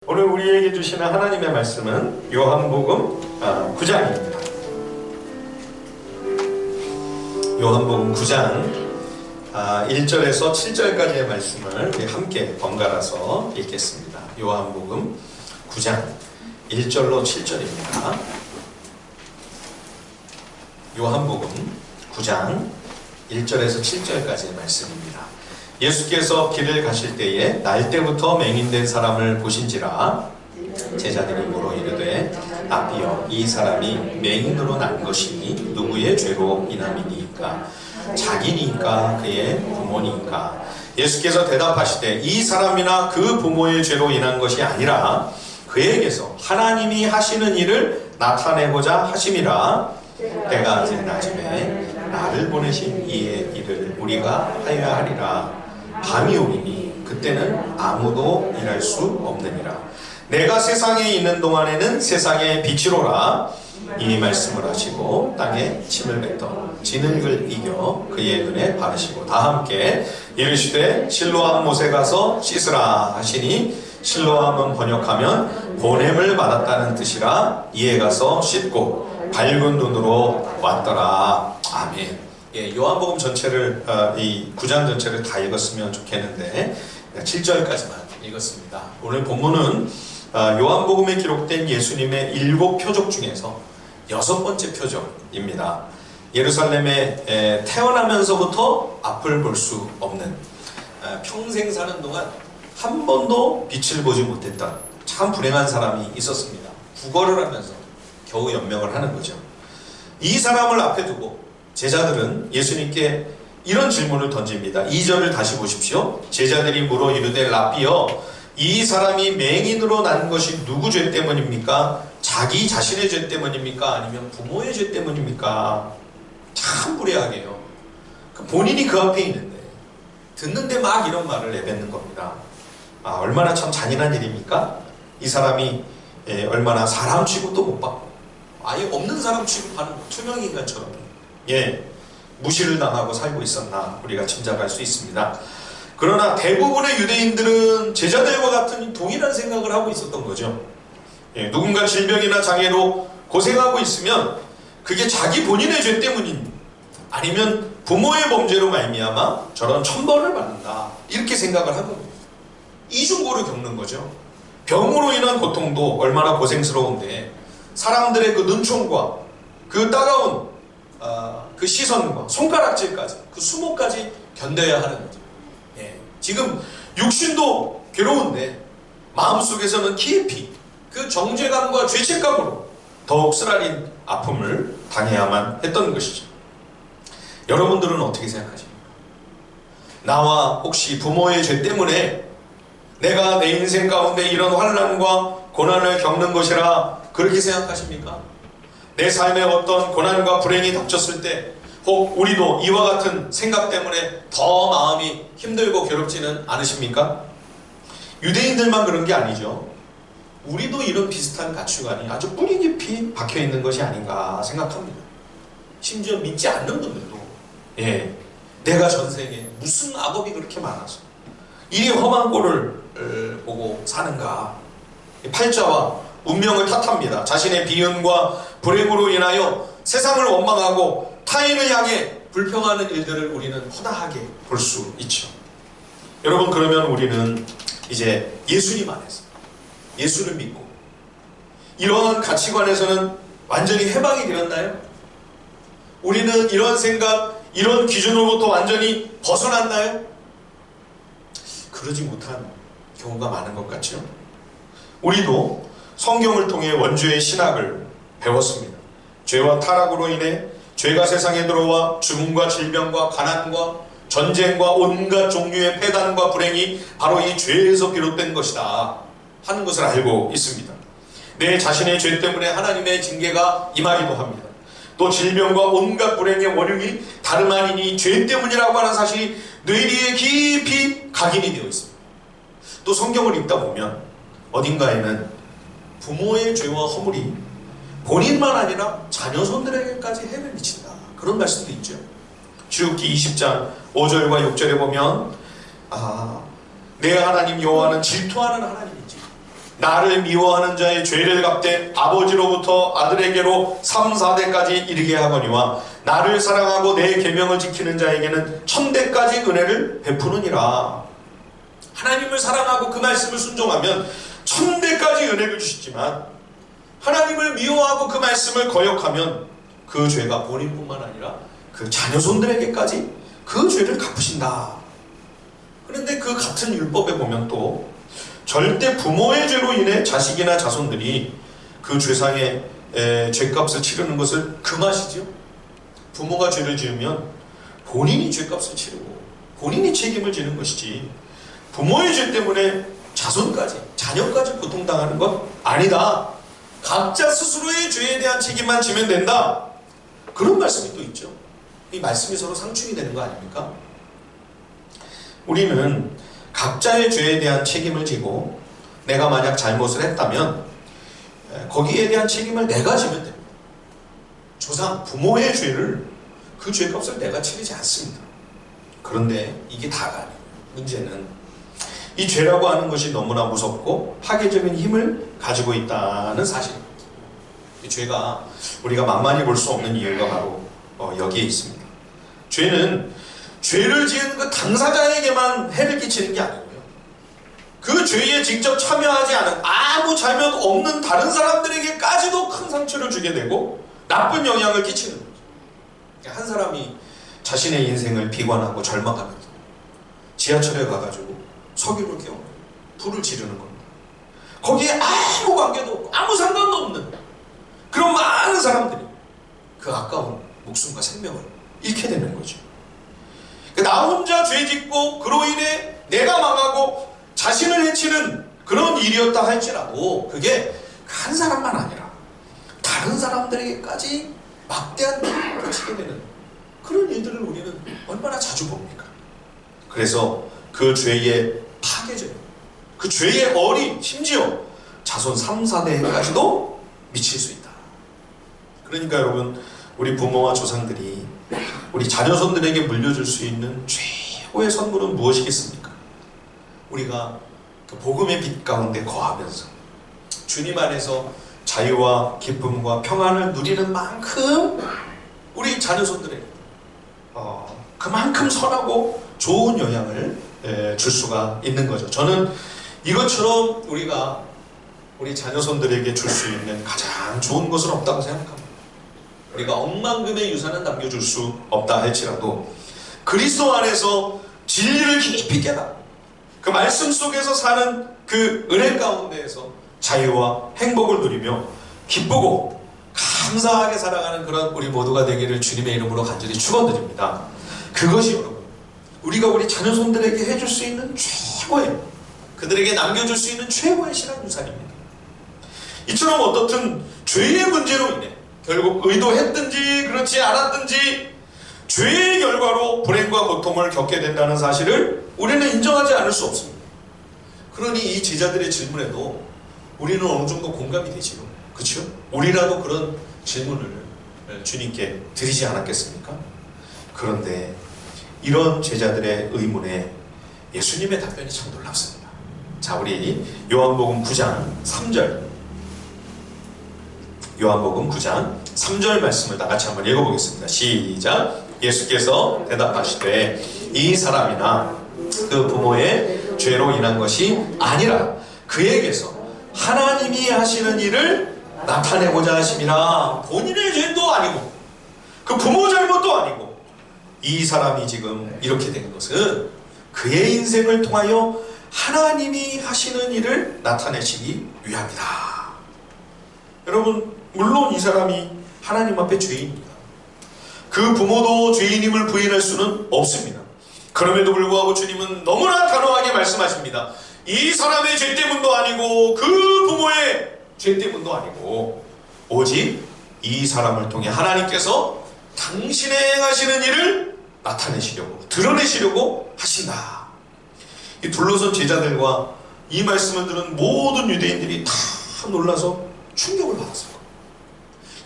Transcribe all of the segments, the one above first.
오늘 우리에게 주시는 하나님의 말씀은 요한복음 9장입니다. 요한복음 9장 1절에서 7절까지의 말씀을 우리 함께 번갈아서 읽겠습니다. 요한복음 9장 1절로 7절입니다. 요한복음 9장 1절에서 7절까지의 말씀입니다. 예수께서 길을 가실 때에 날 때부터 맹인된 사람을 보신지라 제자들이 물어 이르되 라삐여 이 사람이 맹인으로 난 것이 누구의 죄로 인함이니까 자기니까 그의 부모니까 예수께서 대답하시되 이 사람이나 그 부모의 죄로 인한 것이 아니라 그에게서 하나님이 하시는 일을 나타내고자 하심이라. 때가 아직 낮음에 나를 보내신 이의 일을 우리가 하여야 하리라. 밤이 오리니 그때는 아무도 일할 수 없느니라. 내가 세상에 있는 동안에는 세상의 빛이로라. 이 말씀을 하시고 땅에 침을 뱉어 진흙을 이겨 그의 눈에 바르시고 다 함께 이르시되 실로암 못에 가서 씻으라 하시니 실로암은 번역하면 보냄을 받았다는 뜻이라. 이에 가서 씻고 밝은 눈으로 왔더라. 아멘. 요한복음 전체를 이 9장 전체를 다 읽었으면 좋겠는데 7절까지만 읽었습니다. 오늘 본문은 요한복음에 기록된 예수님의 7표적 중에서 6번째 표적입니다. 예루살렘에 태어나면서부터 앞을 볼 수 없는, 평생 사는 동안 한 번도 빛을 보지 못했던 참 불행한 사람이 있었습니다. 구걸을 하면서 겨우 연명을 하는 거죠. 이 사람을 앞에 두고 제자들은 예수님께 이런 질문을 던집니다. 2절을 다시 보십시오. 제자들이 물어 이르되 라삐여 이 사람이 맹인으로 난 것이 누구 죄 때문입니까? 자기 자신의 죄 때문입니까? 아니면 부모의 죄 때문입니까? 참 무례하게요. 본인이 그 앞에 있는데 듣는데 막 이런 말을 내뱉는 겁니다. 얼마나 참 잔인한 일입니까? 이 사람이 얼마나 사람 취급도 못 받고 아예 없는 사람 취급하는 투명인간처럼 무시를 당하고 살고 있었나 우리가 짐작할 수 있습니다. 그러나 대부분의 유대인들은 제자들과 같은 동일한 생각을 하고 있었던 거죠. 누군가 질병이나 장애로 고생하고 있으면 그게 자기 본인의 죄 때문인, 아니면 부모의 범죄로 말미암아 저런 천벌을 받는다 이렇게 생각을 한 겁니다. 이중고를 겪는 거죠. 병으로 인한 고통도 얼마나 고생스러운데 사람들의 그 눈총과 그 따가운 그 시선과 손가락질까지 그 수모까지 견뎌야 하는 거죠. 지금 육신도 괴로운데 마음속에서는 깊이 그 정죄감과 죄책감으로 더욱 쓰라린 아픔을 당해야만 했던 것이죠. 여러분들은 어떻게 생각하십니까? 나와 혹시 부모의 죄 때문에 내가 내 인생 가운데 이런 환난과 고난을 겪는 것이라 그렇게 생각하십니까? 내 삶에 어떤 고난과 불행이 닥쳤을 때 혹 우리도 이와 같은 생각 때문에 더 마음이 힘들고 괴롭지는 않으십니까? 유대인들만 그런 게 아니죠. 우리도 이런 비슷한 가치관이 아주 뿌리 깊이 박혀있는 것이 아닌가 생각합니다. 심지어 믿지 않는 분들도 내가 전생에 무슨 악업이 그렇게 많아서 이리 험한 꼴을 보고 사는가, 팔자와 운명을 탓합니다. 자신의 비은과 불행으로 인하여 세상을 원망하고 타인을 향해 불평하는 일들을 우리는 허다하게 볼 수 있죠. 여러분, 그러면 우리는 이제 예수님 안에서 예수를 믿고 이러한 가치관에서는 완전히 해방이 되었나요? 우리는 이런 생각, 이런 기준으로부터 완전히 벗어났나요? 그러지 못한 경우가 많은 것 같죠. 우리도 성경을 통해 원주의 신학을 배웠습니다. 죄와 타락으로 인해 죄가 세상에 들어와 죽음과 질병과 가난과 전쟁과 온갖 종류의 폐단과 불행이 바로 이 죄에서 비롯된 것이다 하는 것을 알고 있습니다. 내 자신의 죄 때문에 하나님의 징계가 임하기도 합니다. 또 질병과 온갖 불행의 원흉이 다름 아니니 죄 때문이라고 하는 사실이 뇌리에 깊이 각인이 되어 있습니다. 또 성경을 읽다 보면 어딘가에는 부모의 죄와 허물이 본인만 아니라 자녀손들에게까지 해를 미친다 그런 말씀도 있죠. 출애굽기 20장 5절과 6절에 보면 내 하나님 여호와는 질투하는 하나님이지 나를 미워하는 자의 죄를 갚되 아버지로부터 아들에게로 3, 4대까지 이르게 하거니와 나를 사랑하고 내 계명을 지키는 자에게는 1000대까지 은혜를 베푸느니라. 하나님을 사랑하고 그 말씀을 순종하면 1000대까지 은혜를 주시지만 하나님을 미워하고 그 말씀을 거역하면 그 죄가 본인뿐만 아니라 그 자녀손들에게까지 그 죄를 갚으신다. 그런데 그 같은 율법에 보면 또 절대 부모의 죄로 인해 자식이나 자손들이 그 죄상의 죄값을 치르는 것을 금하시죠. 부모가 죄를 지으면 본인이 죄값을 치르고 본인이 책임을 지는 것이지 부모의 죄 때문에 자손까지 자녀까지 고통당하는 것 아니다. 각자 스스로의 죄에 대한 책임만 지면 된다. 그런 말씀이 또 있죠. 이 말씀이 서로 상충이 되는 거 아닙니까? 우리는 각자의 죄에 대한 책임을 지고 내가 만약 잘못을 했다면 거기에 대한 책임을 내가 지면 됩니다. 조상, 부모의 죄를 그 죄값을 내가 치르지 않습니다. 그런데 이게 다가 아니에요. 문제는 이 죄라고 하는 것이 너무나 무섭고 파괴적인 힘을 가지고 있다는 사실입니다. 이 죄가 우리가 만만히 볼 수 없는 이유가 바로 여기에 있습니다. 죄는 죄를 지은 그 당사자에게만 해를 끼치는 게 아니고요. 그 죄에 직접 참여하지 않은 아무 잘못 없는 다른 사람들에게까지도 큰 상처를 주게 되고 나쁜 영향을 끼치는 거죠. 한 사람이 자신의 인생을 비관하고 절망하면서 지하철에 가가지고 석유를 깨우고 불을 지르는 겁니다. 거기에 아무 관계도 없고 아무 상관도 없는 그런 많은 사람들이 그 아까운 목숨과 생명을 잃게 되는 거죠. 나 혼자 죄 짓고 그로 인해 내가 망하고 자신을 해치는 그런 일이었다 할지라도 그게 한 사람만 아니라 다른 사람들에게까지 막대한 피해를 끼치게 되는 그런 일들을 우리는 얼마나 자주 봅니까? 그래서 그 죄의 파괴적, 그 죄의 어리, 심지어 자손 3, 4대까지도 미칠 수 있다. 그러니까 여러분, 우리 부모와 조상들이 우리 자녀손들에게 물려줄 수 있는 최고의 선물은 무엇이겠습니까? 우리가 그 복음의 빛 가운데 거하면서 주님 안에서 자유와 기쁨과 평안을 누리는 만큼 우리 자녀손들에게 그만큼 선하고 좋은 영향을 줄 수가 있는 거죠. 저는 이것처럼 우리가 우리 자녀손들에게 줄 수 있는 가장 좋은 것은 없다고 생각합니다. 우리가 억만금의 유산은 남겨줄 수 없다 할지라도 그리스도 안에서 진리를 깊이 깨닫고 그 말씀 속에서 사는 그 은혜 가운데에서 자유와 행복을 누리며 기쁘고 감사하게 살아가는 그런 우리 모두가 되기를 주님의 이름으로 간절히 축원드립니다. 그것이 여러분 우리가 우리 자녀손들에게 해줄 수 있는 최고의, 그들에게 남겨줄 수 있는 최고의 신앙 유산입니다. 이처럼 어떻든 죄의 문제로 인해 결국 의도했든지 그렇지 않았든지 죄의 결과로 불행과 고통을 겪게 된다는 사실을 우리는 인정하지 않을 수 없습니다. 그러니 이 제자들의 질문에도 우리는 어느 정도 공감이 되지요. 그렇죠? 우리라도 그런 질문을 주님께 드리지 않았겠습니까? 그런데 이런 제자들의 의문에 예수님의 답변이 참 놀랍습니다. 자, 우리 요한복음 9장 3절, 요한복음 9장 3절 말씀을 다 같이 한번 읽어보겠습니다. 시작. 예수께서 대답하시되 이 사람이나 그 부모의 죄로 인한 것이 아니라 그에게서 하나님이 하시는 일을 나타내고자 하심이라. 본인의 죄도 아니고 그 부모 잘못도 아니고 이 사람이 지금 이렇게 된 것은 그의 인생을 통하여 하나님이 하시는 일을 나타내시기 위함이다. 여러분, 물론 이 사람이 하나님 앞에 죄인입니다. 그 부모도 죄인임을 부인할 수는 없습니다. 그럼에도 불구하고 주님은 너무나 단호하게 말씀하십니다. 이 사람의 죄 때문도 아니고 그 부모의 죄 때문도 아니고 오직 이 사람을 통해 하나님께서 당신의 행하시는 일을 나타내시려고, 드러내시려고 하신다. 이 둘러선 제자들과 이 말씀을 들은 모든 유대인들이 다 놀라서 충격을 받았어요.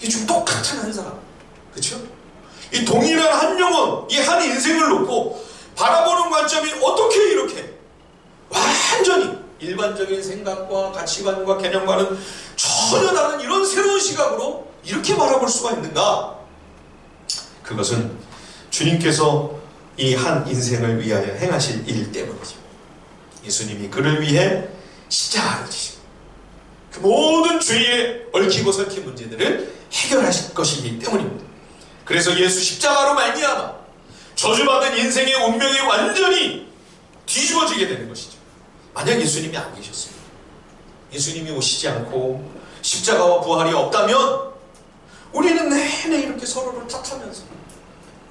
이 지금 똑같은 한 사람, 그렇죠? 이 동일한 한 영혼, 이 한 인생을 놓고 바라보는 관점이 어떻게 이렇게 완전히 일반적인 생각과 가치관과 개념과는 전혀 다른 이런 새로운 시각으로 이렇게 바라볼 수가 있는가? 그것은 주님께서 이 한 인생을 위하여 행하실 일 때문이죠. 예수님이 그를 위해 십자가를 지시고 그 모든 죄에 얽히고 설킨 문제들을 해결하실 것이기 때문입니다. 그래서 예수 십자가로 말미암아 저주받은 인생의 운명이 완전히 뒤집어지게 되는 것이죠. 만약 예수님이 안 계셨습니다. 예수님이 오시지 않고 십자가와 부활이 없다면 우리는 내내 이렇게 서로를 탓하면서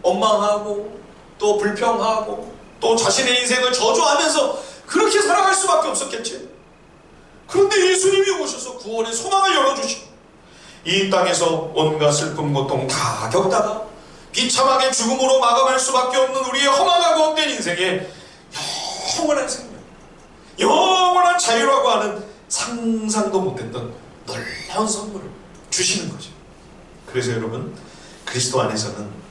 원망하고 또 불평하고 또 자신의 인생을 저주하면서 그렇게 살아갈 수밖에 없었겠지. 그런데 예수님이 오셔서 구원의 소망을 열어주시고 이 땅에서 온갖 슬픔 고통 다 겪다가 비참하게 죽음으로 마감할 수밖에 없는 우리의 험악하고 헛된 인생에 영원한 생명, 영원한 자유라고 하는 상상도 못했던 놀라운 선물을 주시는 거죠. 그래서 여러분, 그리스도 안에서는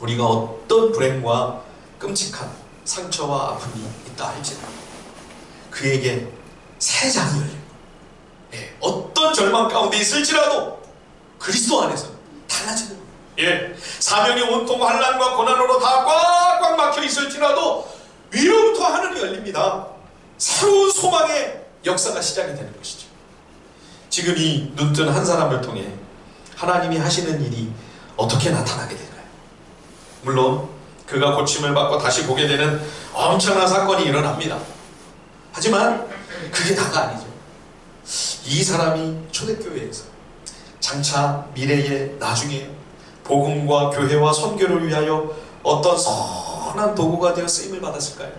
우리가 어떤 불행과 끔찍한 상처와 아픔이 있다 할지라도 그에게 새 장이 열립니다. 어떤 절망 가운데 있을지라도 그리스도 안에서는 달라지는 겁니다. 사면이 온통 환난과 고난으로 다 꽉꽉 막혀 있을지라도 위로부터 하늘이 열립니다. 새로운 소망의 역사가 시작이 되는 것이죠. 지금 이 눈뜬 한 사람을 통해 하나님이 하시는 일이 어떻게 나타나게 될까요? 물론 그가 고침을 받고 다시 보게 되는 엄청난 사건이 일어납니다. 하지만 그게 다가 아니죠. 이 사람이 초대교회에서 장차 미래의 나중에 복음과 교회와 선교를 위하여 어떤 선한 도구가 되어 쓰임을 받았을까요?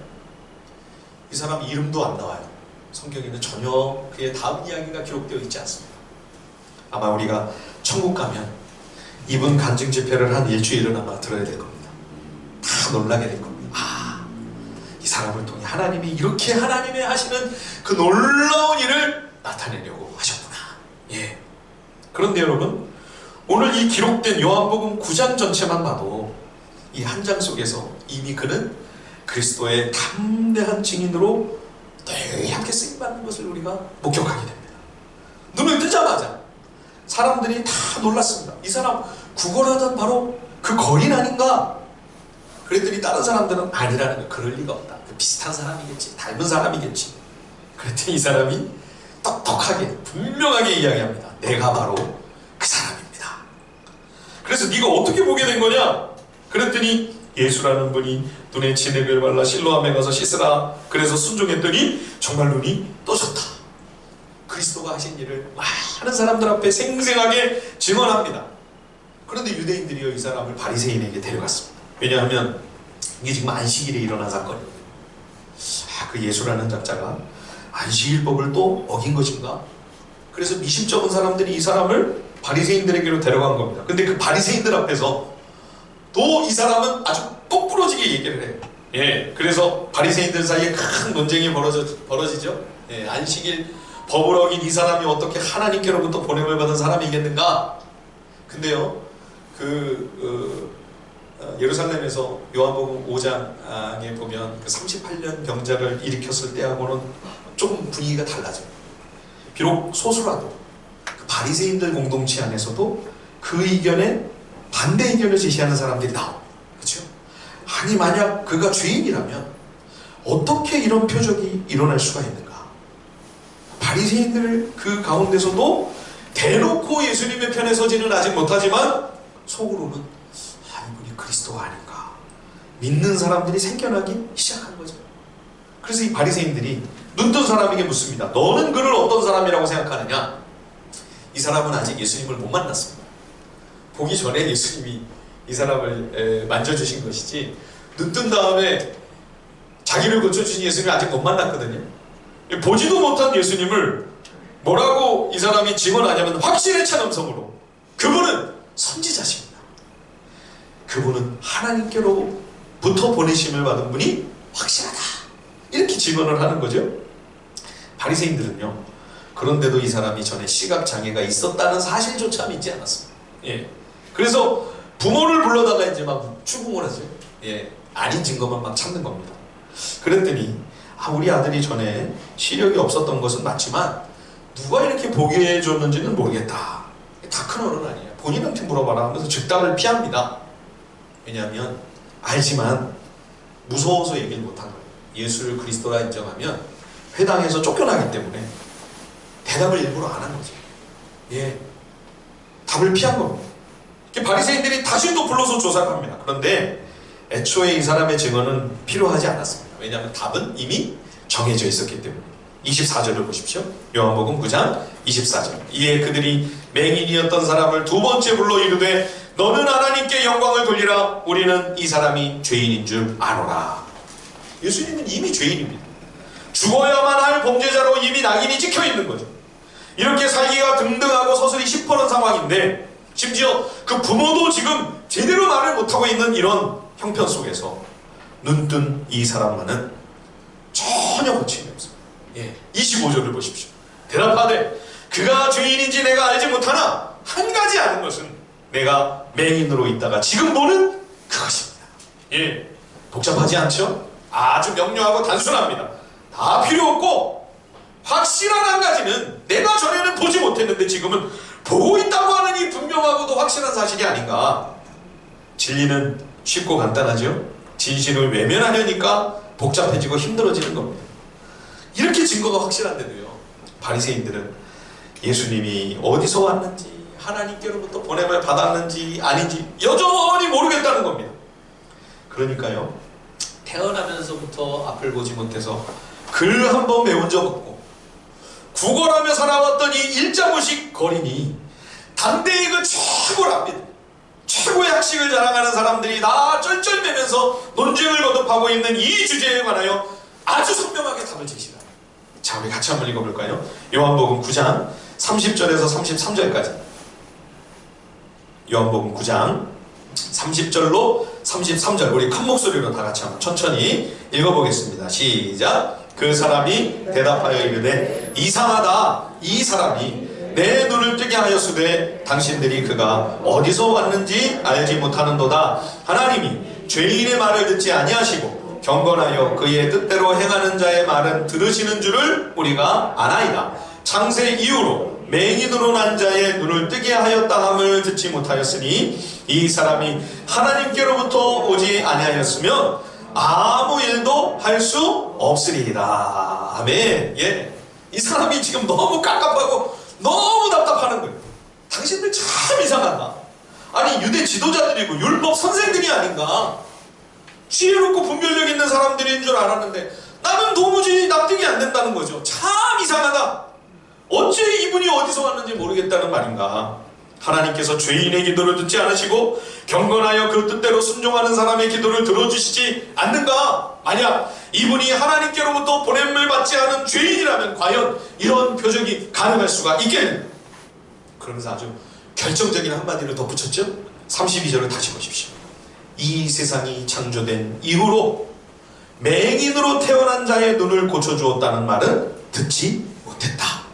이 사람 이름도 안 나와요. 성경에는 전혀 그의 다음 이야기가 기록되어 있지 않습니다. 아마 우리가 천국 가면 이분 간증 집회를 한 일주일은 아마 들어야 될 겁니다. 다 놀라게 될 겁니다. 이 사람을 통해 하나님이 이렇게 하나님의 하시는 그 놀라운 일을 나타내려고 하셨구나. 그런데 여러분, 오늘 이 기록된 요한복음 9장 전체만 봐도 이 한 장 속에서 이미 그는 그리스도의 담대한 증인으로 뇌하게 쓰임받는 것을 우리가 목격하게 됩니다. 눈을 뜨자마자 사람들이 다 놀랐습니다. 이 사람 구걸하던 바로 그 거인 아닌가? 그랬더니 다른 사람들은 아니라는 거예요. 그럴 리가 없다. 비슷한 사람이겠지, 닮은 사람이겠지. 그랬더니 이 사람이 똑똑하게 분명하게 이야기합니다. 내가 바로 그 사람입니다. 그래서 네가 어떻게 보게 된 거냐? 그랬더니 예수라는 분이 눈에 진액을 발라 실로암에 가서 씻으라. 그래서 순종했더니 정말 눈이 떠졌다. 그리스도가 하신 일을 많은 사람들 앞에 생생하게 증언합니다. 그런데 유대인들이요, 이 사람을 바리새인에게 데려갔습니다. 왜냐하면 이게 지금 안식일에 일어난 사건입니다. 그 예수라는 자가 안식일법을 또 어긴 것인가? 그래서 미심쩍은 사람들이 이 사람을 바리새인들에게로 데려간 겁니다. 근데 그 바리새인들 앞에서 또 이 사람은 아주 똑부러지게 얘기를 해요. 그래서 바리새인들 사이에 큰 논쟁이 벌어지죠. 안식일 법을 어긴 이 사람이 어떻게 하나님께로부터 보냄을 받은 사람이겠는가? 근데요, 예루살렘에서 요한복음 5장에 보면 그 38년 병자를 일으켰을 때하고는 조금 분위기가 달라져요. 비록 소수라도 그 바리새인들 공동체 안에서도 그 의견에 반대 의견을 제시하는 사람들이 나옵니다. 그렇죠? 아니, 만약 그가 죄인이라면 어떻게 이런 표적이 일어날 수가 있는가? 바리새인들 그 가운데서도 대놓고 예수님의 편에 서지는 아직 못하지만 속으로는 이분이 그리스도가 아닌가 믿는 사람들이 생겨나기 시작한 거죠. 그래서 이 바리새인들이 눈뜬 사람에게 묻습니다. 너는 그를 어떤 사람이라고 생각하느냐? 이 사람은 아직 예수님을 못 만났습니다. 보기 전에 예수님이 이 사람을 만져주신 것이지, 눈뜬 다음에 자기를 고쳐주신 예수님을 아직 못 만났거든요. 보지도 못한 예수님을 뭐라고 이 사람이 증언하냐면 확신에 찬 음성으로 그분은 선지자십니다. 그분은 하나님께로부터 보내심을 받은 분이 확실하다. 이렇게 증언을 하는 거죠. 바리새인들은요, 그런데도 이 사람이 전에 시각장애가 있었다는 사실조차 믿지 않았습니다. 그래서 부모를 불러다가 이제 막 추궁을 하죠. 아닌 증거만 막 찾는 겁니다. 그랬더니 우리 아들이 전에 시력이 없었던 것은 맞지만 누가 이렇게 보게 해줬는지는 모르겠다. 다 큰 어른 아니에요. 본인한테 물어봐라 하면서 즉답을 피합니다. 왜냐하면 알지만 무서워서 얘기를 못한 거예요. 예수를 그리스도라 인정하면 회당에서 쫓겨나기 때문에 대답을 일부러 안 한 거죠. 예, 답을 피한 겁니다. 바리새인들이 다시 또 불러서 조사를 합니다. 그런데 애초에 이 사람의 증언은 필요하지 않았습니다. 왜냐하면 답은 이미 정해져 있었기 때문에. 24절을 보십시오. 요한복음 9장 24절. 이에 그들이 맹인이었던 사람을 두 번째 불러 이르되 너는 하나님께 영광을 돌리라. 우리는 이 사람이 죄인인 줄 아노라. 예수님은 이미 죄인입니다. 죽어야만 할 범죄자로 이미 낙인이 찍혀 있는 거죠. 이렇게 살기가 등등하고 서슬이 시퍼런 상황인데 심지어 그 부모도 지금 제대로 말을 못하고 있는 이런 형편 속에서 눈뜬 이 사람만은 전혀 고침이 없습니다. 25절을 보십시오. 대답하되 그가 죄인인지 내가 알지 못하나 한 가지 아는 것은 내가 맹인으로 있다가 지금 보는 그것입니다. 복잡하지 않죠? 아주 명료하고 단순합니다. 다 필요 없고 확실한 한 가지는 내가 전에는 보지 못했는데 지금은 보고 있다고 하는 이 분명하고도 확실한 사실이 아닌가. 진리는 쉽고 간단하죠. 진실을 외면하려니까 복잡해지고 힘들어지는 겁니다. 이렇게 증거가 확실한데도요, 바리새인들은 예수님이 어디서 왔는지 하나님께로부터 보냄을 받았는지 아닌지 여전히 모르겠다는 겁니다. 그러니까요, 태어나면서부터 앞을 보지 못해서 글 한 번 배운 적 없고 구걸하며 살아왔던 이 일자무식 거린이 당대의 그 최고랍니다. 최고의 학식을 자랑하는 사람들이 다 쩔쩔매면서 논쟁을 거듭하고 있는 이 주제에 관하여 아주 선명하게 답을 제시합니다. 자, 우리 같이 한번 읽어볼까요? 요한복음 9장 30절에서 33절까지. 요한복음 9장 30절로 33절, 우리 큰 목소리로 다 같이 한번 천천히 읽어보겠습니다. 시작. 그 사람이 대답하여 이르되 이상하다. 이 사람이 내 눈을 뜨게 하였으되 당신들이 그가 어디서 왔는지 알지 못하는도다. 하나님이 죄인의 말을 듣지 아니하시고 경건하여 그의 뜻대로 행하는 자의 말은 들으시는 줄을 우리가 아나이다. 창세 이후로 맹인으로 난 자의 눈을 뜨게 하였다 함을 듣지 못하였으니 이 사람이 하나님께로부터 오지 아니하였으면 아무 일도 할 수 없으리이다. 아멘. 이 사람이 지금 너무 깝깝하고 너무 답답하는 거예요. 당신들 참 이상하다. 아니, 유대 지도자들이고 율법 선생들이 아닌가. 지혜롭고 분별력 있는 사람들인 줄 알았는데 나는 도무지 납득이 안 된다는 거죠. 참 이상하다. 어째 이분이 어디서 왔는지 모르겠다는 말인가. 하나님께서 죄인의 기도를 듣지 않으시고 경건하여 그 뜻대로 순종하는 사람의 기도를 들어주시지 않는가. 만약 이분이 하나님께로부터 보냄을 받지 않은 죄인이라면 과연 이런 표적이 가능할 수가 있겠느냐. 그러면서 아주 결정적인 한마디를 덧붙였죠. 32절을 다시 보십시오. 이 세상이 창조된 이후로 맹인으로 태어난 자의 눈을 고쳐주었다는 말은 듣지 못했다.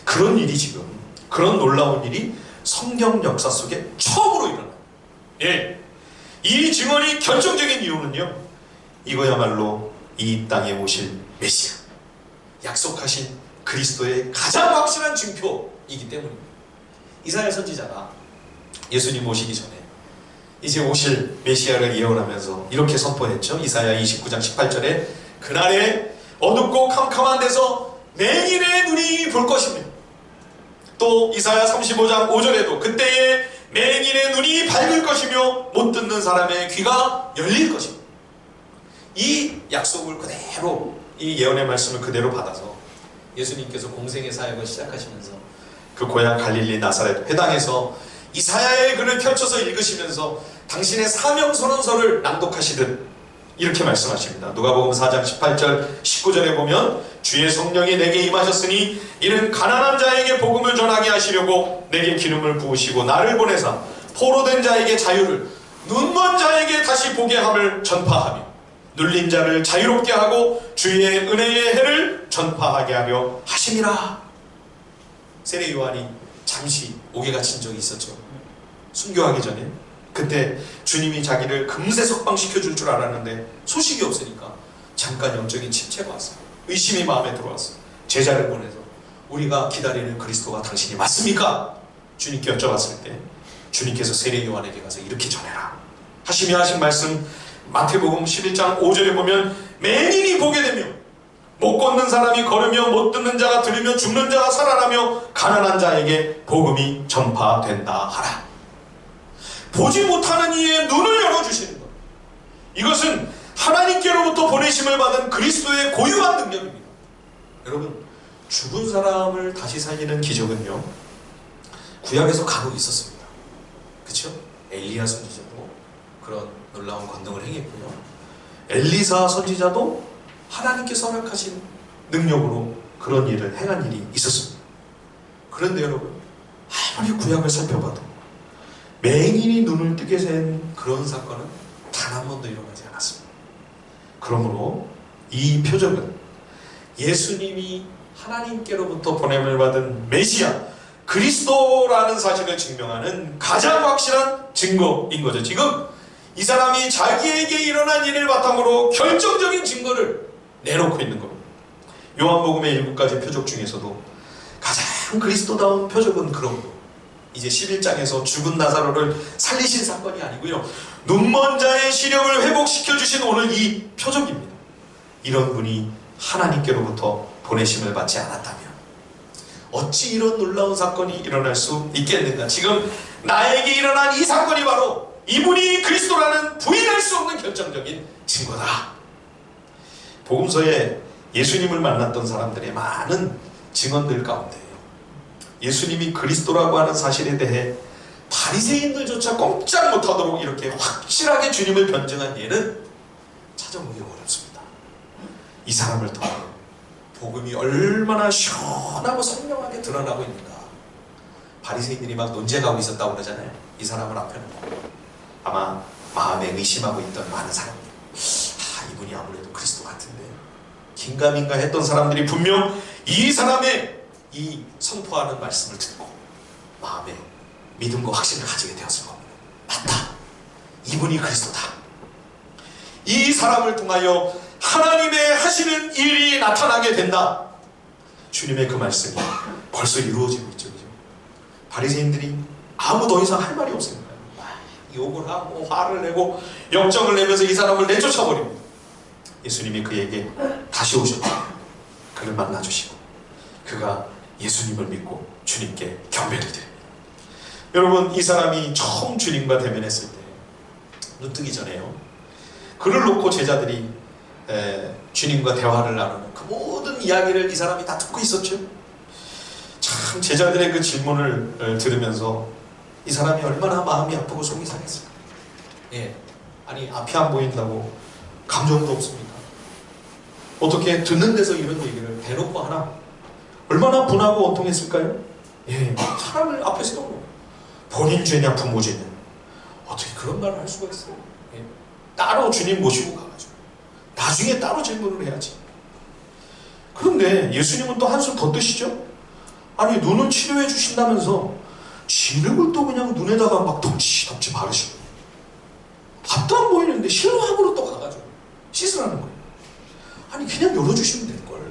그런 일이 지금, 그런 놀라운 일이 성경 역사 속에 처음으로 일어나요. 이 증언이 결정적인 이유는요, 이거야말로 이 땅에 오실 메시아, 약속하신 그리스도의 가장 확실한 증표이기 때문입니다. 이사야 선지자가 예수님 오시기 전에 이제 오실 메시아를 예언하면서 이렇게 선포했죠. 이사야 29장 18절에 그날에 어둡고 캄캄한 데서 맹인의 눈이 볼 것이며, 또 이사야 35장 5절에도 그때에 맹인의 눈이 밝을 것이며 못 듣는 사람의 귀가 열릴 것입니다. 이 약속을 그대로, 이 예언의 말씀을 그대로 받아서 예수님께서 공생의 사역을 시작하시면서 그 고향 갈릴리 나사렛 회당에서 이사야의 글을 펼쳐서 읽으시면서 당신의 사명 선언서를 낭독하시듯 이렇게 말씀하십니다. 누가복음 4장 18절 19절에 보면 주의 성령이 내게 임하셨으니 이는 가난한 자에게 복음을 전하게 하시려고 내게 기름을 부으시고 나를 보내사 포로된 자에게 자유를, 눈먼 자에게 다시 보게 함을 전파하며 눌린 자를 자유롭게 하고 주의 은혜의 해를 전파하게 하려 하심이라. 세례 요한이 잠시 옥에 갇힌 적이 있었죠. 순교하기 전에. 그때 주님이 자기를 금세 석방시켜줄 줄 알았는데 소식이 없으니까 잠깐 영적인 침체가 왔어요. 의심이 마음에 들어왔어요. 제자를 보내서 우리가 기다리는 그리스도가 당신이 맞습니까? 주님께 여쭤봤을 때 주님께서 세례 요한에게 가서 이렇게 전해라 하시며 하신 말씀, 마태복음 11장 5절에 보면 맹인이 보게 되며 못 걷는 사람이 걸으며 못 듣는 자가 들으며 죽는 자가 살아나며 가난한 자에게 복음이 전파된다 하라. 보지 못하는 이의 눈을 열어주시는 것, 이것은 하나님께로부터 보내심을 받은 그리스도의 고유한 능력입니다. 여러분, 죽은 사람을 다시 살리는 기적은요, 구약에서 간혹 있었습니다. 그렇죠? 엘리야 선지자도 그런 놀라운 권능을 행했고요, 엘리사 선지자도 하나님께서 허락하신 능력으로 그런 일을 행한 일이 있었습니다. 그런데 여러분, 아무리 구약을 살펴봐도 맹인이 눈을 뜨게 된 그런 사건은 단 한 번도 일어나지 않았습니다. 그러므로 이 표적은 예수님이 하나님께로부터 보냄을 받은 메시아 그리스도라는 사실을 증명하는 가장 확실한 증거인 거죠. 지금 이 사람이 자기에게 일어난 일을 바탕으로 결정적인 증거를 내놓고 있는 겁니다. 요한복음의 7가지 표적 중에서도 가장 그리스도다운 표적은 그런 거, 이제 11장에서 죽은 나사로를 살리신 사건이 아니고요, 눈먼 자의 시력을 회복시켜 주신 오늘 이 표적입니다. 이런 분이 하나님께로부터 보내심을 받지 않았다면 어찌 이런 놀라운 사건이 일어날 수 있겠는가? 지금 나에게 일어난 이 사건이 바로 이분이 그리스도라는 부인할 수 없는 결정적인 증거다. 복음서에 예수님을 만났던 사람들의 많은 증언들 가운데 예수님이 그리스도라고 하는 사실에 대해 바리새인들조차 꼼짝 못하도록 이렇게 확실하게 주님을 변증한 예는 찾아보기 어렵습니다. 이 사람을 통해 복음이 얼마나 시원하고 선명하게 드러나고 있는가. 바리새인들이 막 논쟁하고 있었다고 그러잖아요. 이 사람을 앞에 놓고 아마 마음에 의심하고 있던 많은 사람들, 이분이 아무래도 그리스도 같은데, 긴가민가 했던 사람들이 분명 이 사람의 이 선포하는 말씀을 듣고 마음에 믿음과 확신을 가지게 되었을 겁니다. 맞다, 이분이 그리스도다. 이 사람을 통하여 하나님의 하시는 일이 나타나게 된다. 주님의 그 말씀이 벌써 이루어지고 있죠. 바리새인들이 아무 더 이상 할 말이 없습니다. 욕을 하고 화를 내고 역정을 내면서 이 사람을 내쫓아버립니다. 예수님이 그에게 다시 오셨고 그를 만나주시고 그가 예수님을 믿고 주님께 경배를 드립니다. 여러분, 이 사람이 처음 주님과 대면했을 때 눈뜨기 전에요, 그를 놓고 제자들이 주님과 대화를 나누는 그 모든 이야기를 이 사람이 다 듣고 있었죠. 참 제자들의 그 질문을 들으면서 이 사람이 얼마나 마음이 아프고 속이 상했을까. 아니 앞이 안 보인다고 감정도 없습니까? 어떻게 듣는 데서 이런 얘기를 대놓고 하나? 얼마나 분하고 원통했을까요? 사람을 앞에 세우고 본인 죄냐 부모 죄냐, 어떻게 그런 말을 할 수가 있어요? 따로 주님 모시고 가가지고 나중에 따로 질문을 해야지. 그런데 예수님은 또 한술 더 뜨시죠? 아니 눈을 치료해 주신다면서 진흙을 또 그냥 눈에다가 막 덩치 바르시고, 앞도 안 보이는데 실로함으로 또 가가지고 씻으라는 거예요. 아니 그냥 열어주시면 될걸,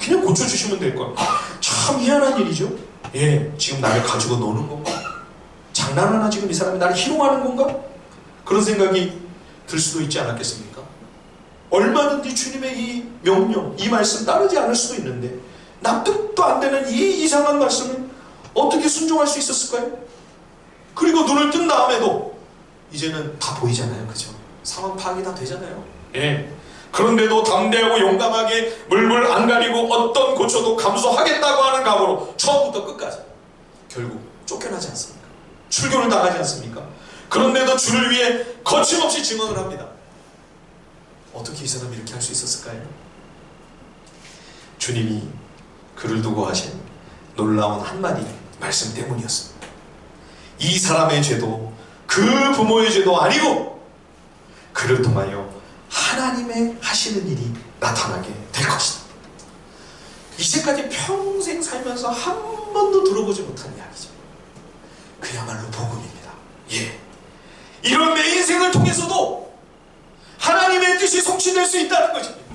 그냥 고쳐주시면 될걸. 참 희한한 일이죠. 지금 나를 가지고 노는 건가? 장난하나 지금 이 사람이 나를 희롱하는 건가? 그런 생각이 들 수도 있지 않았겠습니까? 얼마든지 주님의 이 명령, 이 말씀 따르지 않을 수도 있는데 납득도 안 되는 이 이상한 말씀을 어떻게 순종할 수 있었을까요? 그리고 눈을 뜬 다음에도 이제는 다 보이잖아요. 그죠? 상황 파악이 다 되잖아요. 그런데도 담대하고 용감하게 물불 안 가리고 어떤 고초도 감수하겠다고 하는 각오로 처음부터 끝까지 결국 쫓겨나지 않습니까? 출교를 당하지 않습니까? 그런데도 주를 위해 거침없이 증언을 합니다. 어떻게 이 사람이 이렇게 할 수 있었을까요? 주님이 그를 두고 하신 놀라운 한마디 말씀 때문이었습니다. 이 사람의 죄도 그 부모의 죄도 아니고 그를 통하여 하나님의 하시는 일이 나타나게 될 것이다. 이제까지 평생 살면서 한 번도 들어보지 못한 이야기죠. 그야말로 복음입니다. 이런 내 인생을 통해서도 하나님의 뜻이 성취될 수 있다는 것입니다.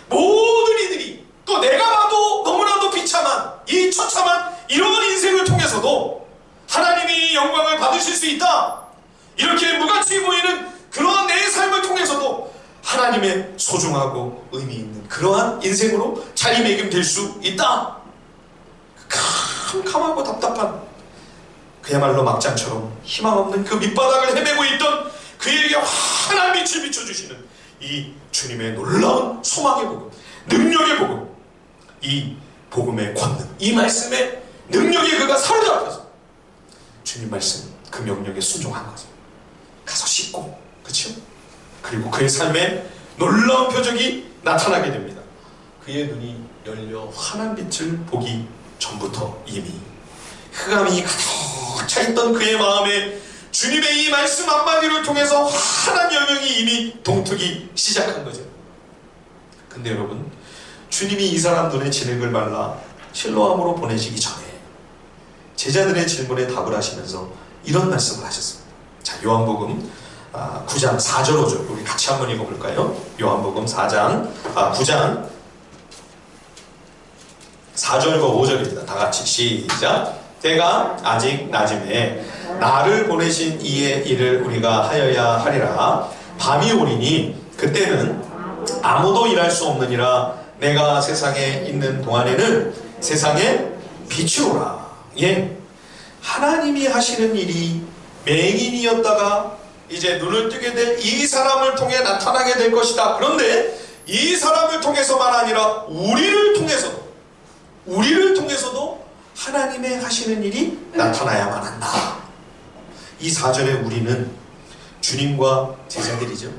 모든 이들이 또 내가 봐도 너무나도 비참한 이 처참한 이런 인생을 통해서도 하나님이 영광을 받으실 수 있다. 이렇게 무가치 보이는 그러한 내 삶을 통해서도 하나님의 소중하고 의미 있는 그러한 인생으로 자리매김될 수 있다. 캄캄하고 답답한 그야말로 막장처럼 희망 없는 그 밑바닥을 헤매고 있던 그에게 환한 빛을 비춰주시는 이 주님의 놀라운 소망의 복음, 능력의 복음, 이 복음의 권능, 이 말씀의 능력에 그가 사로잡혀서 주님 말씀 그 명령에 순종한 거죠. 가서 씻고, 그렇죠? 그리고 그의 삶에 놀라운 표적이 나타나게 됩니다. 그의 눈이 열려 환한 빛을 보기 전부터 이미 흑암이 가득 차있던 그의 마음에 주님의 이 말씀 한마디를 통해서 환한 영역이 이미 동트기 시작한 거죠. 근데 여러분, 주님이 이 사람 눈에 진흙을 발라 실로암으로 보내시기 전에 제자들의 질문에 답을 하시면서 이런 말씀을 하셨습니다. 자, 요한복음 9장 4절 5절 우리 같이 한번 읽어볼까요? 요한복음 9장 4절과 5절입니다. 다 같이 시작. 때가 아직 낮음에 나를 보내신 이의 일을 우리가 하여야 하리라. 밤이 오리니 그때는 아무도 일할 수 없느니라. 내가 세상에 있는 동안에는 세상의 빛이로라. 예, 하나님이 하시는 일이 맹인이었다가 이제 눈을 뜨게 될 이 사람을 통해 나타나게 될 것이다. 그런데 이 사람을 통해서만 아니라 우리를 통해서도 하나님의 하시는 일이 나타나야만 한다. 이 4절의 우리는 주님과 제자들이죠.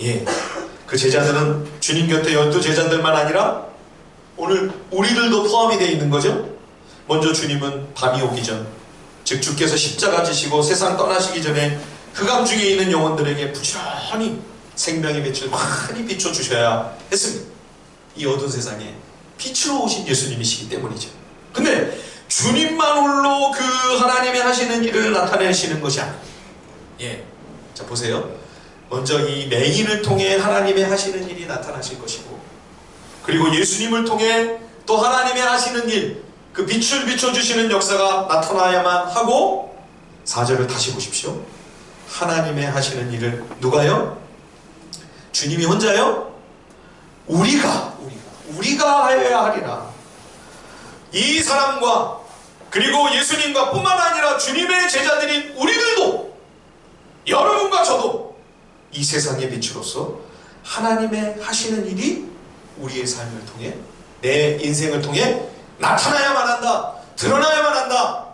예, 그 제자들은 주님 곁에 12제자들만 아니라 오늘 우리들도 포함이 되어 있는 거죠. 먼저 주님은 밤이 오기 전, 즉 주께서 십자가 지시고 세상 떠나시기 전에 흑암 중에 있는 영혼들에게 부지런히 생명의 빛을 많이 비춰주셔야 했습니다. 이 어두운 세상에 빛으로 오신 예수님이시기 때문이죠. 근데 주님만 홀로 그 하나님의 하시는 일을 나타내시는 것이 아니에요. 예, 자 보세요. 먼저 이 맹인을 통해 하나님의 하시는 일이 나타나실 것이고, 그리고 예수님을 통해 또 하나님의 하시는 일, 그 빛을 비춰주시는 역사가 나타나야만 하고, 4절을 다시 보십시오. 하나님의 하시는 일을 누가요? 주님이 혼자요? 우리가 하여야 하리라. 이 사람과 그리고 예수님과 뿐만 아니라 주님의 제자들인 우리들도, 여러분과 저도 이 세상의 빛으로서 하나님의 하시는 일이 우리의 삶을 통해, 내 인생을 통해 나타나야만 한다. 드러나야만 한다.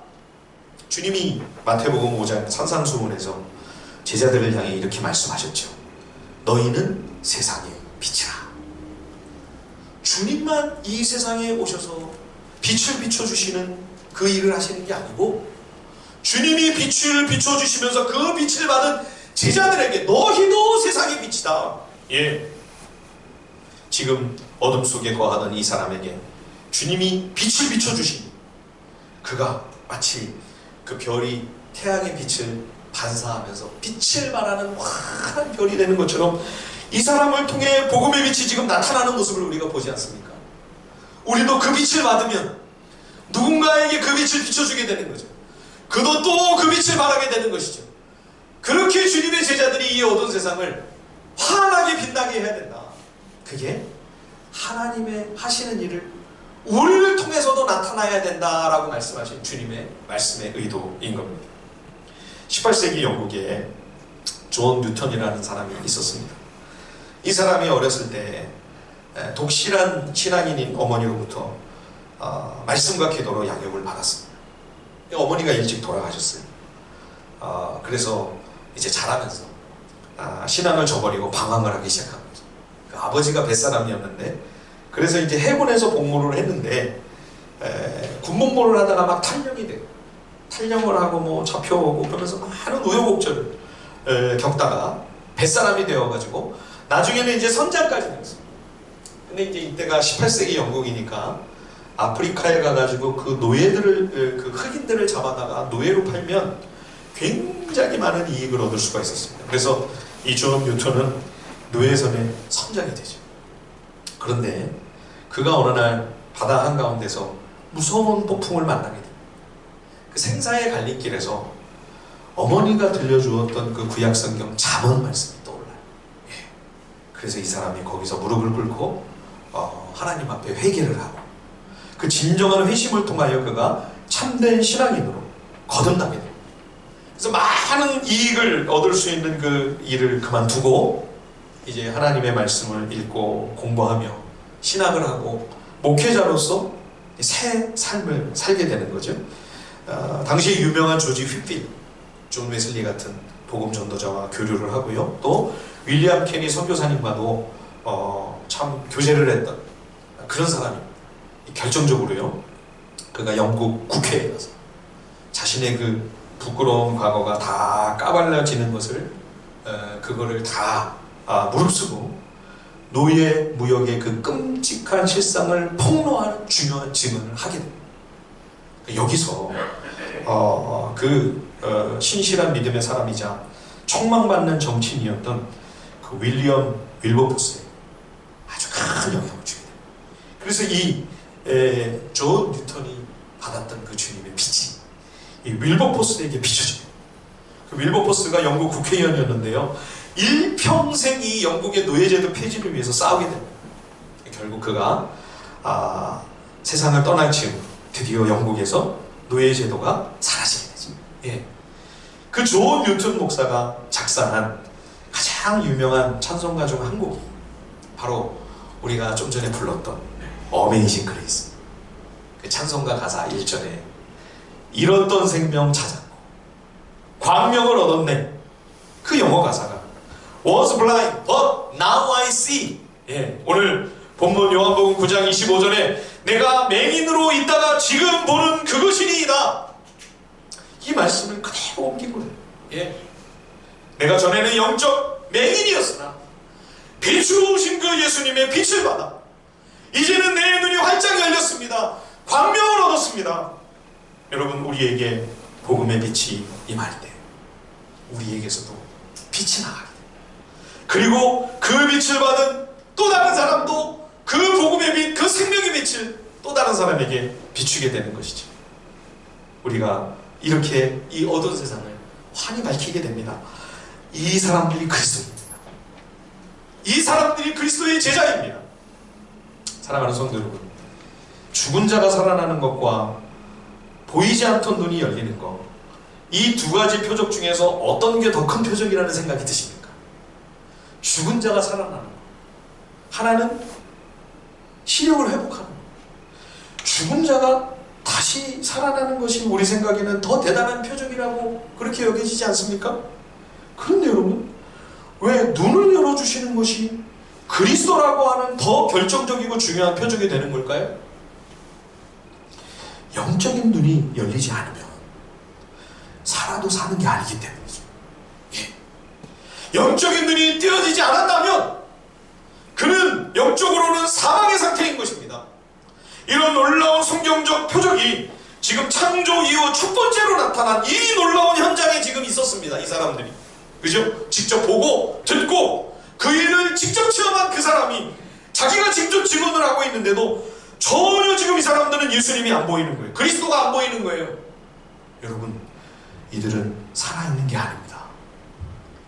주님이 마태복음 5장 산상수훈에서 제자들을 향해 이렇게 말씀하셨죠. 너희는 세상의 빛이라. 주님만 이 세상에 오셔서 빛을 비춰주시는 그 일을 하시는 게 아니고, 주님이 빛을 비춰주시면서 그 빛을 받은 제자들에게 너희도 세상의 빛이다. 예, 지금 어둠 속에 거하던 이 사람에게 주님이 빛을 비춰주시니 그가 마치 그 별이 태양의 빛을 반사하면서 빛을 발하는 환한 별이 되는 것처럼 이 사람을 통해 복음의 빛이 지금 나타나는 모습을 우리가 보지 않습니까? 우리도 그 빛을 받으면 누군가에게 그 빛을 비춰주게 되는 거죠. 그도 또 그 빛을 발하게 되는 것이죠. 그렇게 주님의 제자들이 이 어두운 세상을 환하게 빛나게 해야 된다. 그게 하나님의 하시는 일을 우리를 통해서도 나타나야 된다라고 말씀하신 주님의 말씀의 의도인 겁니다. 18세기 영국에 존 뉴턴이라는 사람이 있었습니다. 이 사람이 어렸을 때 독실한 신앙인인 어머니로부터 말씀과 기도로 양육을 받았습니다. 어머니가 일찍 돌아가셨어요. 그래서 이제 자라면서 신앙을 저버리고 방황을 하기 시작한 거죠. 그 아버지가 뱃사람이었는데, 그래서 이제 해군에서 복무를 했는데 군복무를 하다가 막 탈령이 돼요. 탈령을 하고 뭐 잡혀오고 그러면서 많은 우여곡절을 겪다가 뱃사람이 되어가지고 나중에는 이제 선장까지 됐어요. 근데 이제 이때가 18세기 영국이니까 아프리카에 가가지고 그 노예들을, 그 흑인들을 잡아다가 노예로 팔면 굉장히 많은 이익을 얻을 수가 있었습니다. 그래서 이 존 뉴턴은 노예선의 선장이 되죠. 그런데 그가 어느 날 바다 한가운데서 무서운 폭풍을 만나게 됩니다. 그 생사의 갈림길에서 어머니가 들려주었던 그 구약성경 잠언 말씀이 떠올라요. 예. 그래서 이 사람이 거기서 무릎을 꿇고 하나님 앞에 회개를 하고 그 진정한 회심을 통하여 그가 참된 신앙인으로 거듭나게 됩니다. 그래서 많은 이익을 얻을 수 있는 그 일을 그만두고 이제 하나님의 말씀을 읽고 공부하며 신학을 하고 목회자로서 새 삶을 살게 되는 거죠. 당시 유명한 조지 휘필, 존 웨슬리 같은 복음 전도자와 교류를 하고요. 또 윌리엄 케니 선교사님과도 참 교제를 했던 그런 사람입니다. 결정적으로요, 그가 영국 국회에 가서 자신의 그 부끄러운 과거가 다 까발려지는 것을 그거를 다 무릅쓰고 노예 무역의 그 끔찍한 실상을 폭로하는 중요한 증언을 하게 됩니다. 여기서 신실한 믿음의 사람이자 촉망받는 정치인이었던 그 윌리엄 윌버포스에 아주 큰 영향을 주게 됩니다. 그래서 존 뉴턴이 받았던 그 주님의 빛이 이 윌버포스에게 비춰집니다. 그 윌버포스가 영국 국회의원이었는데요, 일평생 이 영국의 노예제도 폐지를 위해서 싸우게 됩니다. 결국 그가 세상을 떠날 즈음 드디어 영국에서 노예제도가 사라지게 되죠. 예. 그 존 뉴턴 목사가 작사한 가장 유명한 찬송가 중 한 곡이 바로 우리가 좀 전에 불렀던 어메이징 그레이스. 그 찬송가 가사 1절에 잃었던 생명 찾았고 광명을 얻었네. 그 영어 가사가 Was blind, but now I see. 예, 오늘 본문 요한복음 9장 25절에 내가 맹인으로 있다가 지금 보는 그것이니이다. 이 말씀을 그대로 옮기고 해요. 예. 내가 전에는 영적 맹인이었으나 빛으로 오신 그 예수님의 빛을 받아 이제는 내 눈이 활짝 열렸습니다. 광명을 얻었습니다. 여러분, 우리에게 복음의 빛이 임할 때 우리에게서도 빛이 나가게 됩니다. 그리고 그 빛을 받은 또 다른 사람도 그 복음의 빛, 그 생명의 빛을 또 다른 사람에게 비추게 되는 것이죠. 우리가 이렇게 이 어두운 세상을 환히 밝히게 됩니다. 이 사람들이 그리스도입니다. 이 사람들이 그리스도의 제자입니다. 사랑하는 성도 여러분, 죽은 자가 살아나는 것과 보이지 않던 눈이 열리는 것, 이 두 가지 표적 중에서 어떤 게 더 큰 표적이라는 생각이 드십니까? 죽은 자가 살아나는 것, 하나는 시력을 회복하는 것, 죽은 자가 다시 살아나는 것이 우리 생각에는 더 대단한 표적이라고 그렇게 여겨지지 않습니까? 그런데 여러분, 왜 눈을 열어주시는 것이 그리스도라고 하는 더 결정적이고 중요한 표적이 되는 걸까요? 영적인 눈이 열리지 않으면 살아도 사는 게 아니기 때문이죠. 예. 영적인 눈이 띄어지지 않았다면 그는 영적으로는 사망의 상태인 것입니다. 이런 놀라운 성경적 표적이 지금 창조 이후 첫 번째로 나타난 이 놀라운 현장에 지금 있었습니다. 이 사람들이. 그죠? 직접 보고 듣고 그 일을 직접 체험한 그 사람이 자기가 직접 증언을 하고 있는데도 전혀 지금 이 사람들은 예수님이 안 보이는 거예요. 그리스도가 안 보이는 거예요. 여러분, 이들은 살아있는 게 아닙니다.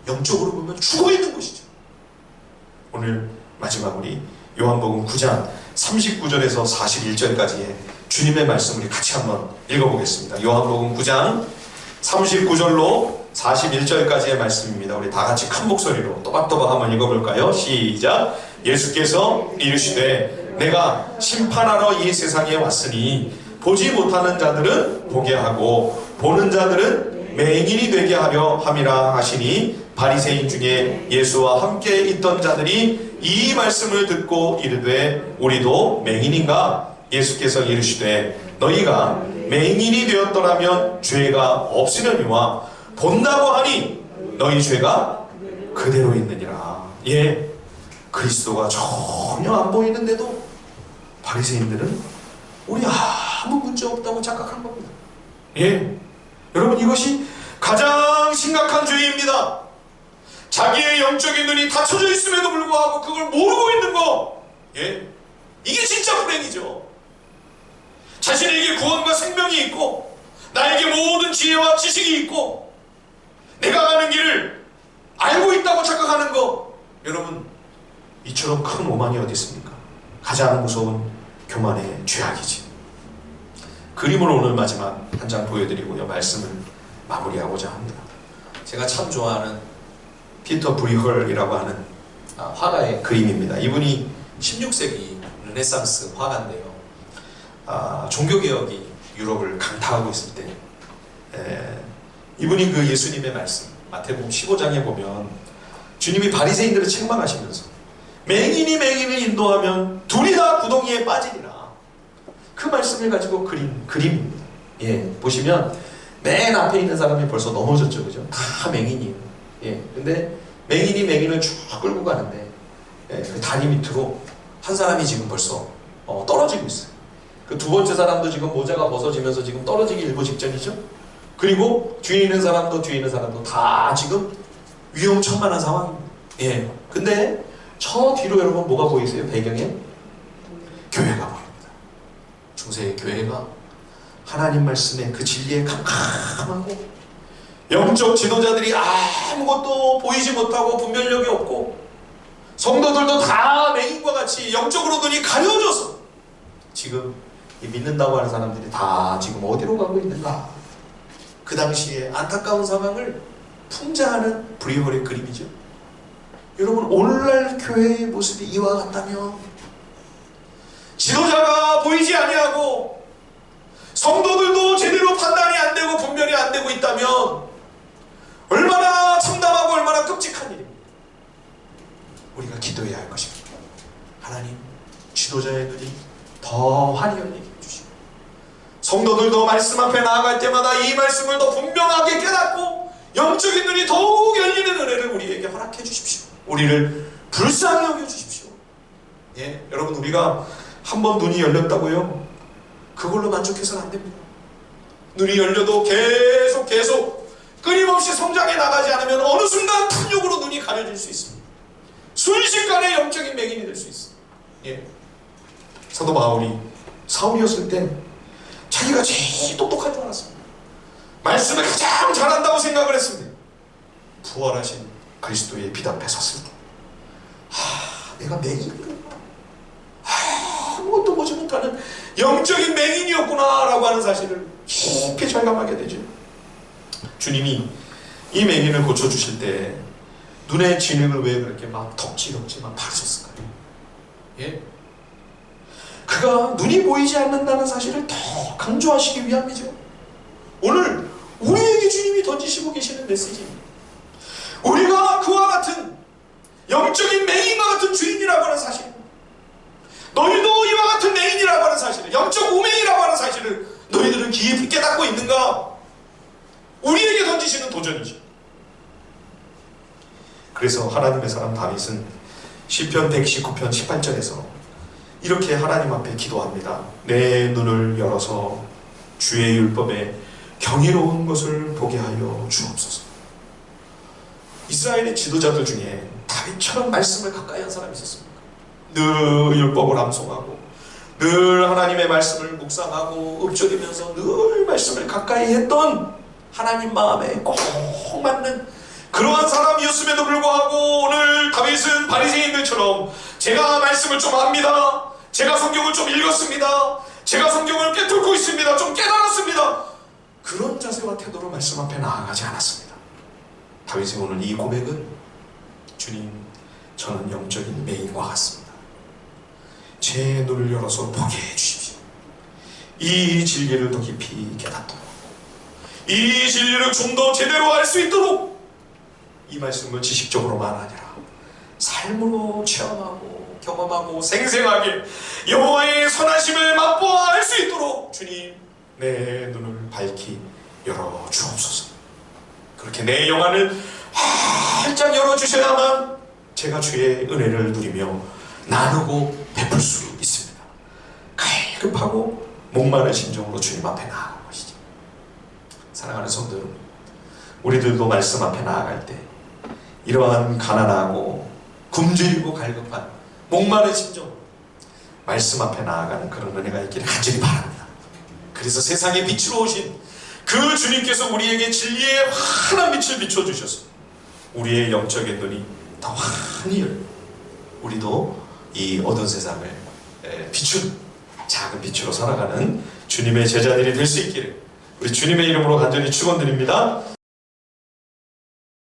영적으로 보면 죽어있는 것이죠. 오늘 마지막 우리 요한복음 9장 39절에서 41절까지의 주님의 말씀 우리 같이 한번 읽어보겠습니다. 요한복음 9장 39절로 41절까지의 말씀입니다. 우리 다 같이 큰 목소리로 또박또박 한번 읽어볼까요? 시작! 예수께서 이르시되 내가 심판하러 이 세상에 왔으니 보지 못하는 자들은 보게 하고 보는 자들은 맹인이 되게 하려 함이라 하시니 바리새인 중에 예수와 함께 있던 자들이 이 말씀을 듣고 이르되 우리도 맹인인가? 예수께서 이르시되 너희가 맹인이 되었더라면 죄가 없으려니와 본다고 하니 너희 죄가 그대로 있느니라. 예, 그리스도가 전혀 안 보이는데도 바리새인들은 우리 아무 문제 없다고 착각한 겁니다. 예, 여러분, 이것이 가장 심각한 죄입니다. 자기의 영적인 눈이 닫혀져 있음에도 불구하고 그걸 모르고 있는 거, 예? 이게 진짜 불행이죠. 자신에게 구원과 생명이 있고 나에게 모든 지혜와 지식이 있고 내가 가는 길을 알고 있다고 착각하는 거, 여러분 이처럼 큰 오만이 어디 있습니까? 가장 무서운 교만의 죄악이지. 그림으로 오늘 마지막 한 장 보여드리고요, 말씀을 마무리하고자 합니다. 제가 참 좋아하는 피터 브리헐이라고 하는 화가의 그림입니다. 이분이 16세기 르네상스 화가인데요. 종교개혁이 유럽을 강타하고 있을 때 이분이 그 예수님의 말씀, 마태복음 15장에 보면 주님이 바리새인들을 책망하시면서 맹인이 맹인을 인도하면 둘이 다 구덩이에 빠지리라, 그 말씀을 가지고 그린 그림입니다. 예, 보시면 맨 앞에 있는 사람이 벌써 넘어졌죠, 그죠? 다 맹인이에요. 예, 근데 맹인이 맹인을 쭉 끌고 가는데 그 다리 밑으로 한 사람이 지금 벌써 떨어지고 있어요. 그 두 번째 사람도 지금 모자가 벗어지면서 지금 떨어지기 일보 직전이죠. 그리고 뒤에 있는 사람도 다 지금 위험천만한 상황입니다. 예, 근데 저 뒤로 여러분 뭐가 보이세요? 배경에 교회가 보입니다. 중세의 교회가 하나님 말씀의 그 진리에 캄캄하고 영적 지도자들이 아무것도 보이지 못하고 분별력이 없고 성도들도 다 맹인과 같이 영적으로 눈이 가려져서 지금 이 믿는다고 하는 사람들이 다 지금 어디로 가고 있는가, 그 당시에 안타까운 상황을 풍자하는 브리홀의 그림이죠. 여러분, 오늘날 교회의 모습이 이와 같다면, 지도자가 보이지 아니하고 성도들도 제대로 판단이 안 되고 분별이 안 되고 있다면 얼마나 참담하고 얼마나 끔찍한 일입니다. 우리가 기도해야 할 것입니다. 하나님, 지도자의 눈이 더 환히 열리게 해주시고 성도들도 말씀 앞에 나아갈 때마다 이 말씀을 더 분명하게 깨닫고 영적인 눈이 더욱 열리는 은혜를 우리에게 허락해 주십시오. 우리를 불쌍히 여겨주십시오. 예, 여러분, 우리가 한번 눈이 열렸다고요? 그걸로 만족해서는 안 됩니다. 눈이 열려도 계속 끊임없이 성장해 나가지 않으면 어느 순간 탐욕으로 눈이 가려질 수 있습니다. 순식간에 영적인 맹인이 될 수 있습니다. 예. 사도 바울이 사울이었을 때 자기가 제일 똑똑한 줄 알았습니다. 말씀을 가장 잘한다고 생각을 했습니다. 부활하신 그리스도의 빛 앞에 섰을 때, 내가 맹인이구나, 아무것도 보지 못하는 영적인 맹인이었구나 라고 하는 사실을 깊이 절감하게 되죠. 주님이 이 맹인을 고쳐주실 때 눈의 진흙을 왜 그렇게 막 덕지덕지 막 바르셨을까요? 예? 그가 눈이 보이지 않는다는 사실을 더 강조하시기 위함이죠. 오늘 우리에게 주님이 던지시고 계시는 메시지입니다. 우리가 그와 같은 영적인 맹인과 같은 주인이라고 하는 사실입니다. 너희도 이와 같은 맹인이라고 하는 사실을, 영적 우맹이라고 하는 사실을 너희들은 깊이 깨닫고 있는가? 우리에게 던지시는 도전이죠. 그래서 하나님의 사람 다윗은 시편 119편 18절에서 이렇게 하나님 앞에 기도합니다. 내 눈을 열어서 주의 율법에 경이로운 것을 보게 하여 주옵소서. 이스라엘의 지도자들 중에 다윗처럼 말씀을 가까이 한 사람이 있었습니까? 늘 율법을 암송하고 늘 하나님의 말씀을 묵상하고 읊조리면서 늘 말씀을 가까이 했던, 하나님 마음에 꼭 맞는 그러한 사람이었음에도 불구하고 오늘 다윗은 바리새인들처럼 제가 말씀을 좀 압니다, 제가 성경을 좀 읽었습니다, 제가 성경을 깨뚫고 있습니다, 좀 깨달았습니다, 그런 자세와 태도로 말씀 앞에 나아가지 않았습니다. 다윗의 오늘 이 고백은, 주님, 저는 영적인 맹인과 같습니다. 제 눈을 열어서 보게 해주십시오. 이 진리를 더 깊이 깨닫도록, 이 진리를 좀 더 제대로 알 수 있도록 이 말씀을 지식적으로만 아니라 삶으로 체험하고 경험하고 생생하게 여호와의 선하심을 맛보아 알 수 있도록 주님, 내 눈을 밝히 열어 주옵소서. 그렇게 내 영안을 활짝 열어주셔야만 제가 주의 은혜를 누리며 나누고 베풀 수 있습니다. 갈급하고 목마른 심정으로 주님 앞에 나아가는 것이죠. 사랑하는 성도 여러분, 우리들도 말씀 앞에 나아갈 때 이러한 가난하고 굶주리고 갈급한 목마른 심정으로 말씀 앞에 나아가는 그런 은혜가 있기를 간절히 바랍니다. 그래서 세상의 빛으로 오신 그 주님께서 우리에게 진리의 환한 빛을 비춰주셔서 우리의 영적인 눈이 더 환히 열려 우리도 이 어두운 세상을 비춘 작은 빛으로 살아가는 주님의 제자들이 될 수 있기를 우리 주님의 이름으로 간절히 축원드립니다.